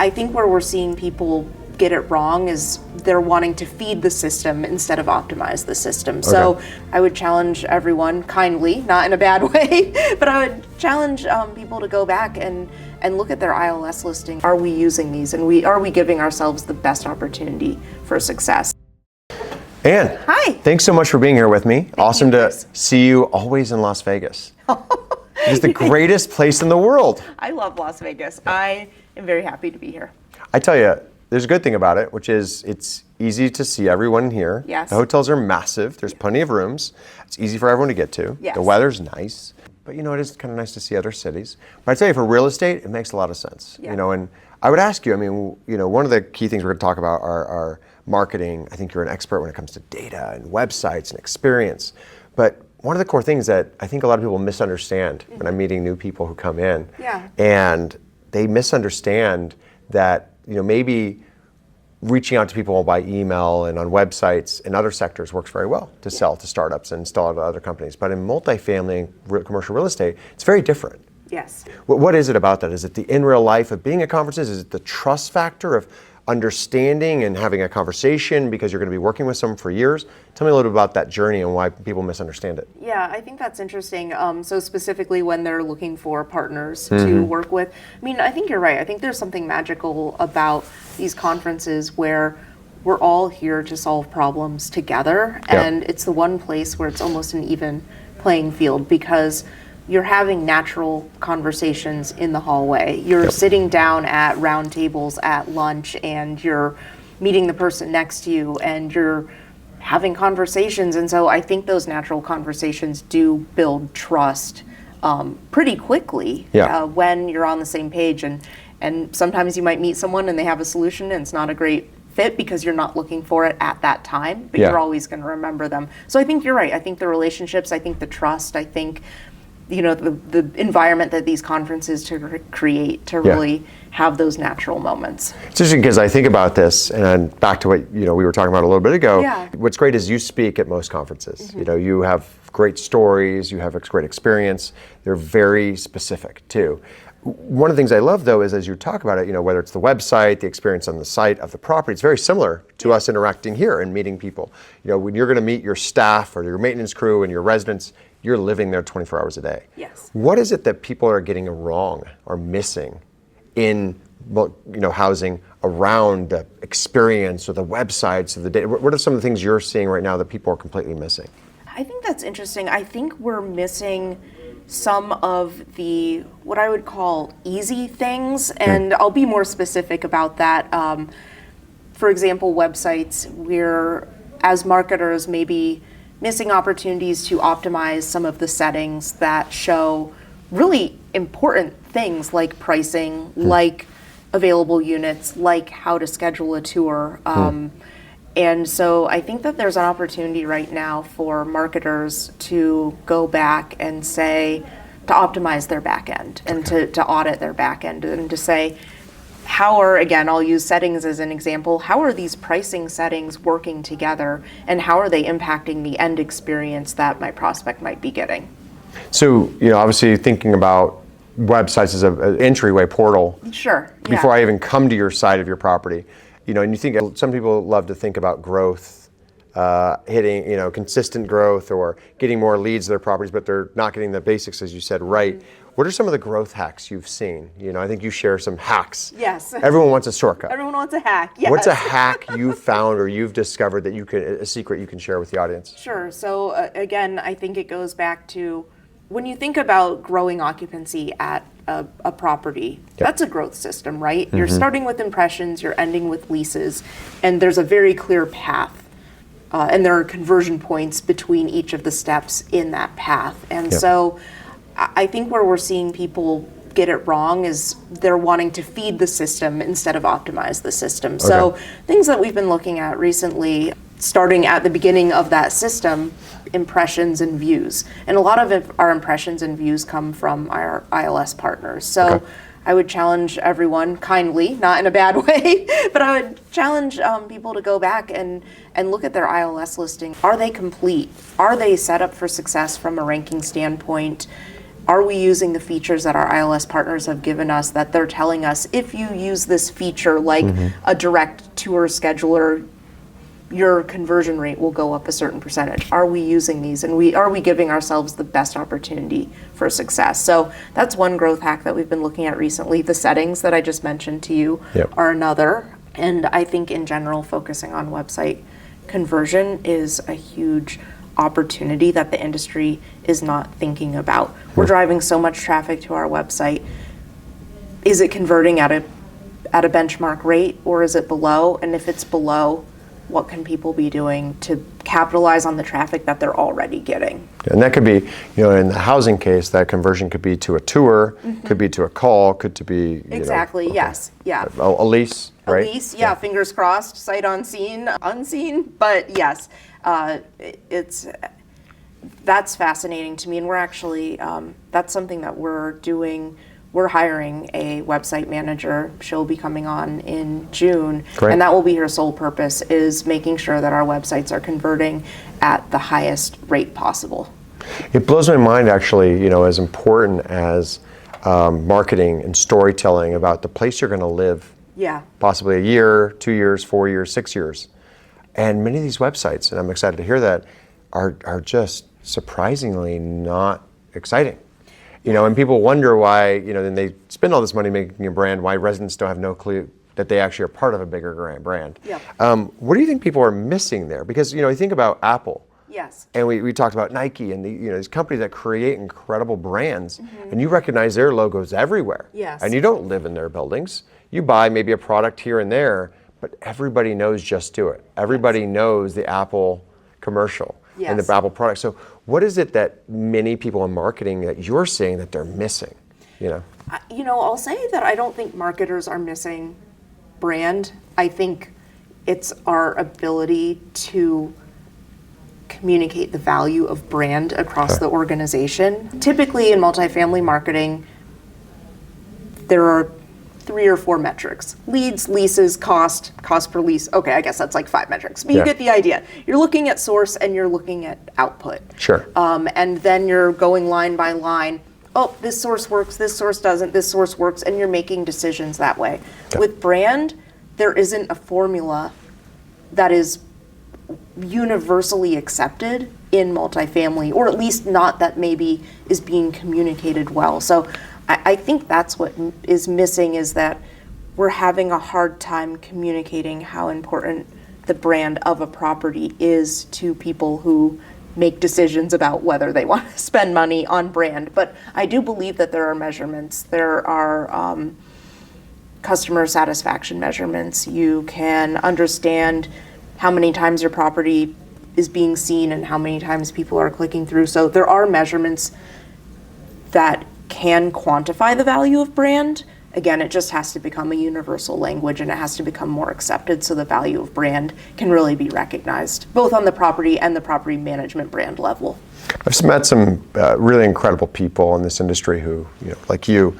I think where we're seeing people get it wrong is they're wanting to feed the system instead of optimize the system. Okay. So I would challenge everyone kindly, not in a bad way, but I would challenge people to go back and look at their ILS listing. Are we using these, and are we giving ourselves the best opportunity for success? Anne, hi. Thanks so much for being here with me. Awesome to see you always in Las Vegas. It's the greatest place in the world. I love Las Vegas. I am very happy to be here. I tell you, there's a good thing about it, which is it's easy to see everyone here. Yes. The hotels are massive. There's plenty of rooms. It's easy for everyone to get to. Yes. The weather's nice. But it is kind of nice to see other cities. But I tell you, for real estate, it makes a lot of sense. Yeah. And I would ask you, one of the key things we're going to talk about are marketing. I think you're an expert when it comes to data and websites and experience. But one of the core things that I think a lot of people misunderstand when I'm meeting new people who come in, and they misunderstand that maybe reaching out to people by email and on websites in other sectors works very well to sell to startups and sell to other companies. But in multifamily commercial real estate, it's very different. Yes. What is it about that? Is it the in real life of being at conferences? Is it the trust factor of understanding and having a conversation because you're going to be working with someone for years? Tell me a little bit about that journey and why people misunderstand it. Yeah, I think that's interesting. So specifically when they're looking for partners to work with, I think you're right. I think there's something magical about these conferences where we're all here to solve problems together. And it's the one place where it's almost an even playing field because you're having natural conversations in the hallway. You're sitting down at round tables at lunch and you're meeting the person next to you and you're having conversations. And so I think those natural conversations do build trust pretty quickly when you're on the same page. And sometimes you might meet someone and they have a solution and it's not a great fit because you're not looking for it at that time, but you're always going to remember them. So I think you're right. I think the relationships, I think the trust, I think the environment that these conferences to create to really have those natural moments. It's interesting because I think about this, and back to what we were talking about a little bit ago. Yeah. What's great is you speak at most conferences. You have great stories, you have a great experience. They're very specific too. One of the things I love though is as you talk about it, whether it's the website, the experience on the site of the property, it's very similar to us interacting here and meeting people. When you're going to meet your staff or your maintenance crew and your residents, you're living there 24 hours a day. Yes. What is it that people are getting wrong or missing in housing around the experience or the websites or the data? What are some of the things you're seeing right now that people are completely missing? I think that's interesting. I think we're missing some of the, what I would call easy things, and I'll be more specific about that. For example, websites, we're, as marketers, maybe missing opportunities to optimize some of the settings that show really important things like pricing, like available units, like how to schedule a tour. And so I think that there's an opportunity right now for marketers to go back and say, to optimize their back end and to audit their back end and to say, again, I'll use settings as an example, how are these pricing settings working together and how are they impacting the end experience that my prospect might be getting? So, obviously thinking about websites as an entryway portal. Sure. Before I even come to your side of your property. And you think some people love to think about growth, hitting, consistent growth or getting more leads to their properties, but they're not getting the basics, as you said, right. What are some of the growth hacks you've seen? I think you share some hacks. Yes. Everyone wants a shortcut. Everyone wants a hack, yes. What's a hack you've found or you've discovered that a secret you can share with the audience? Sure. So again, I think it goes back to when you think about growing occupancy at a property, that's a growth system, right? You're starting with impressions, you're ending with leases, and there's a very clear path. And there are conversion points between each of the steps in that path. And so I think where we're seeing people get it wrong is they're wanting to feed the system instead of optimize the system. So things that we've been looking at recently, starting at the beginning of that system, impressions and views. And a lot of our impressions and views come from our ILS partners. So I would challenge everyone kindly, not in a bad way, but I would challenge people to go back and look at their ILS listing. Are they complete? Are they set up for success from a ranking standpoint? are we using the features that our ILS partners have given us that they're telling us, if you use this feature like a direct tour scheduler, your conversion rate will go up a certain percentage. Are we using these, and are we giving ourselves the best opportunity for success? So that's one growth hack that we've been looking at recently. The settings that I just mentioned to you are another. And I think in general, focusing on website conversion is a huge opportunity that the industry is not thinking about. We're driving so much traffic to our website. Is it converting at a benchmark rate, or is it below? And if it's below, what can people be doing to capitalize on the traffic that they're already getting? And that could be, in the housing case, that conversion could be to a tour, could be to a call, could to be Exactly. Yes. Yeah. A lease, right? A lease. Yeah. Fingers crossed. Sight unseen. But yes, that's fascinating to me, and we're actually that's something that we're doing. We're hiring a website manager. She'll be coming on in June. Great. And that will be her sole purpose, is making sure that our websites are converting at the highest rate possible. It blows my mind, actually, as important as marketing and storytelling about the place you're going to live. Yeah. Possibly a year, 2 years, 4 years, 6 years. And many of these websites, and I'm excited to hear that, are just surprisingly not exciting. And people wonder why, then they spend all this money making a brand, why residents don't have no clue that they actually are part of a bigger brand. Yep. What do you think people are missing there? Because, you think about Apple. Yes. And we talked about Nike and these companies that create incredible brands, and you recognize their logos everywhere. Yes. And you don't live in their buildings. You buy maybe a product here and there, but everybody knows Just Do It. Everybody knows the Apple commercial and the Apple product. So what is it that many people in marketing that you're seeing that they're missing? I'll say that I don't think marketers are missing brand. I think it's our ability to communicate the value of brand across the organization. Typically in multifamily marketing, there are 3 or 4 metrics: leads, leases, cost per lease. Okay, I guess that's like 5 metrics, but you get the idea. You're looking at source and you're looking at output. Sure. And then you're going line by line. Oh, this source works, this source doesn't, this source works, and you're making decisions that way. Okay. With brand, there isn't a formula that is universally accepted in multifamily, or at least not that maybe is being communicated well. So I think that's what is missing, is that we're having a hard time communicating how important the brand of a property is to people who make decisions about whether they want to spend money on brand. But I do believe that there are measurements. There are customer satisfaction measurements. You can understand how many times your property is being seen and how many times people are clicking through. So there are measurements that can quantify the value of brand. Again, it just has to become a universal language, and it has to become more accepted so the value of brand can really be recognized, both on the property and the property management brand level. I've met some really incredible people in this industry who, like you,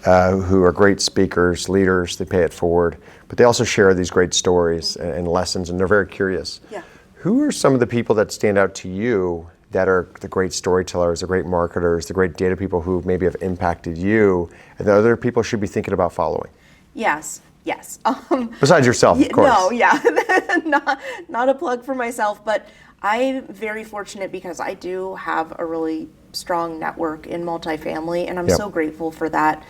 who are great speakers, leaders. They pay it forward, but they also share these great stories and lessons, and they're very curious. Yeah. Who are some of the people that stand out to you that are the great storytellers, the great marketers, the great data people who maybe have impacted you, and that other people should be thinking about following? Yes. Besides yourself, of course. No, yeah, not a plug for myself, but I'm very fortunate because I do have a really strong network in multifamily, and I'm so grateful for that.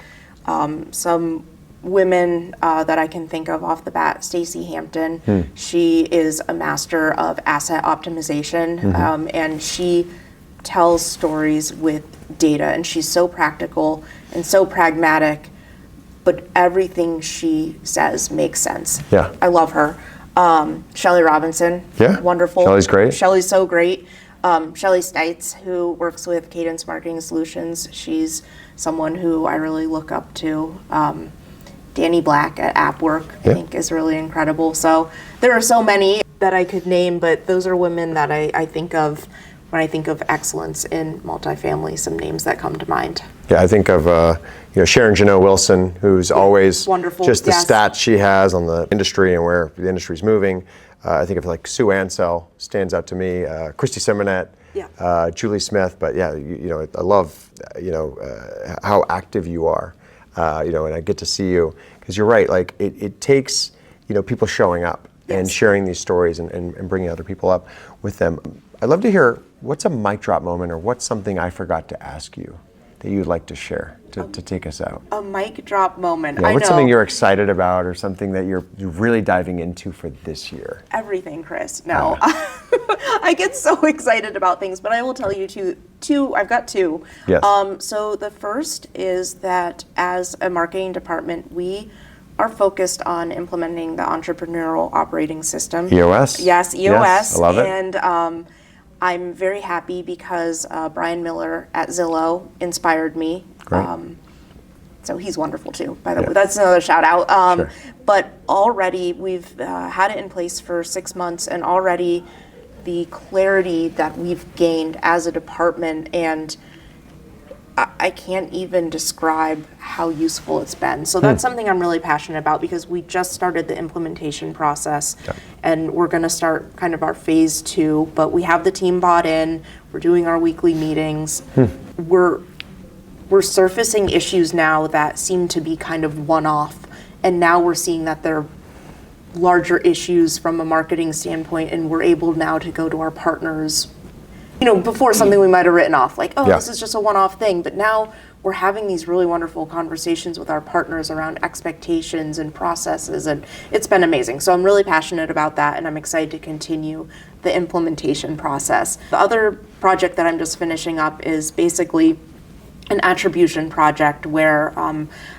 Some women that I can think of off the bat: Stacy Hampton. She is a master of asset optimization, and she tells stories with data, and she's so practical and so pragmatic, but everything she says makes sense. Yeah. I love her. Shelley Robinson. Yeah. Wonderful. Shelley's great. Shelley's so great. Shelley Stites, who works with Cadence Marketing Solutions. She's someone who I really look up to. Danny Black at AppWork, I think, is really incredible. So there are so many that I could name, but those are women that I think of when I think of excellence in multifamily, some names that come to mind. Yeah, I think of Sharon Janot Wilson, who's always wonderful. Just the stats she has on the industry and where the industry's moving. I think of like Sue Ansell stands out to me, Christy Simonet. Julie Smith, but yeah, I love, how active you are, and I get to see you, because you're right, like it takes, people showing up and sharing these stories and bringing other people up with them. I'd love to hear, what's a mic drop moment, or what's something I forgot to ask you that you'd like to share to take us out? A mic drop moment. Yeah, what's something you're excited about, or something that you're really diving into for this year? Everything, Chris. No, I get so excited about things, but I will tell you two. I've got two. Yes. So the first is that as a marketing department, we are focused on implementing the Entrepreneurial Operating System. EOS? Yes, EOS. Yes, I love it. And I'm very happy because Brian Miller at Zillow inspired me. Great. So he's wonderful too, by the way. That's another shout out. Sure. But already we've had it in place for 6 months, and already the clarity that we've gained as a department, and I can't even describe how useful it's been. So that's something I'm really passionate about, because we just started the implementation process, and we're going to start kind of our phase 2, but we have the team bought in. We're doing our weekly meetings. We're surfacing issues now that seem to be kind of one-off, and now we're seeing that they're larger issues from a marketing standpoint, and we're able now to go to our partners. Before, something we might have written off, like, this is just a one-off thing. But now we're having these really wonderful conversations with our partners around expectations and processes, and it's been amazing. So I'm really passionate about that, and I'm excited to continue the implementation process. The other project that I'm just finishing up is basically an attribution project, where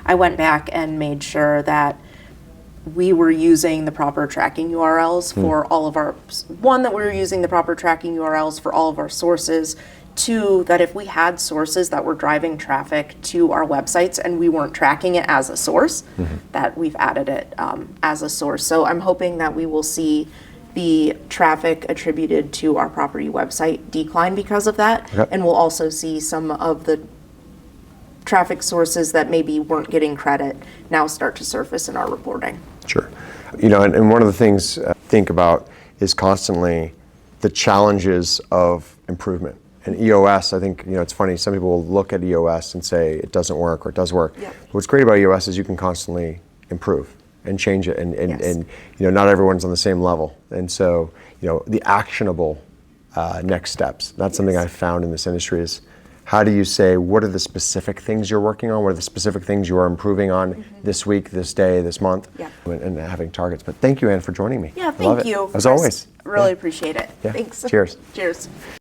I went back and made sure that we were using the proper tracking URLs for all of our, that we were using the proper tracking URLs for all of our sources. 2, that if we had sources that were driving traffic to our websites and we weren't tracking it as a source, that we've added it as a source. So I'm hoping that we will see the traffic attributed to our property website decline because of that. And we'll also see some of the traffic sources that maybe weren't getting credit now start to surface in our reporting. Sure. And one of the things I think about is constantly the challenges of improvement. And EOS, I think, it's funny, some people will look at EOS and say it doesn't work, or it does work. But what's great about EOS is you can constantly improve and change it, and not everyone's on the same level. And so, the actionable next steps, that's something I've found in this industry is, how do you say, what are the specific things you're working on? What are the specific things you are improving on this week, this day, this month, and having targets? But thank you, Anne, for joining me. Yeah, thank you. As always. Really appreciate it. Yeah. Thanks. Cheers. Cheers.